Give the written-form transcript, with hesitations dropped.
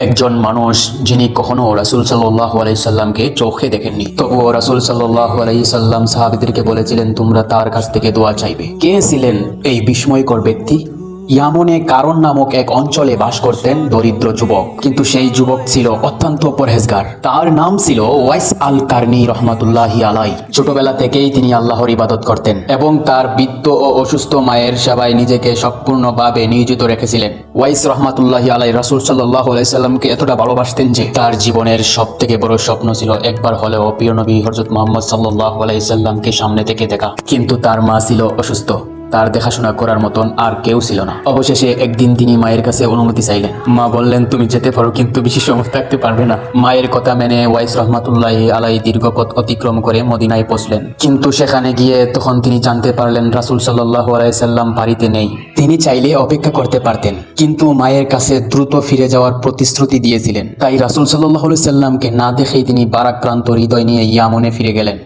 একজন মানুষ যিনি কখনো রাসূল সাল্লাল্লাহু আলাইহি সাল্লামকে চোখে দেখেননি, তবুও রাসূল সাল্লাল্লাহু আলাইহি সাল্লাম সাহাবীদেরকে বলেছিলেন তোমরা তার কাছ থেকে দোয়া চাইবে। কে ছিলেন এই বিস্ময়কর ব্যক্তি? ইয়ামনে কারণ নামক এক অঞ্চলে বাস করতেন দরিদ্র যুবক, কিন্তু সেই যুবক ছিল অত্যন্ত পরহেজগার। তার নাম ছিল ওয়াইস আল কারনী রহমাতুল্লাহি আলাই। ছোটবেলা থেকেই তিনি আল্লাহর ইবাদত করতেন এবং তার বৃদ্ধ ও অসুস্থ মায়ের সেবায় নিজেকে সম্পূর্ণভাবে নিয়োজিত রেখেছিলেন। ওয়াইস রহমাতুল্লাহি আলাই রাসূল সাল্লাল্লাহু আলাইহি সাল্লামকে এতটা ভালোবাসতেন যে তার জীবনের সবথেকে বড় স্বপ্ন ছিল একবার হলেও প্রিয় নবী হযরত মুহাম্মদ সাল্লাল্লাহু আলাইহি সাল্লামকে সামনে থেকে দেখা। কিন্তু তার মা ছিল অসুস্থ, তার দেখাশোনা করার মতন আর কেউ ছিল না। অবশেষে একদিন তিনি মায়ের কাছে অনুমতি চাইলেন। মা বললেন তুমি যেতে পারো, কিন্তু বেশি সময় থাকতে পারবে না। মায়ের কথা মেনে ওয়াইস রহমাতুল্লাহি আলাই দীর্ঘ পথ অতিক্রম করে মদিনায় পৌঁছলেন। কিন্তু সেখানে গিয়ে তখন তিনি জানতে পারলেন রাসূল সাল্লাল্লাহু আলাইহি সাল্লাম বাড়িতে নেই। তিনি চাইলে অপেক্ষা করতে পারতেন, কিন্তু মায়ের কাছে দ্রুত ফিরে যাওয়ার প্রতিশ্রুতি দিয়েছিলেন। তাই রাসূল সাল্লাল্লাহু আলাইহি সাল্লামকে না দেখেই তিনি ভারাক্রান্ত হৃদয় নিয়ে ইয়ামনে ফিরে গেলেন।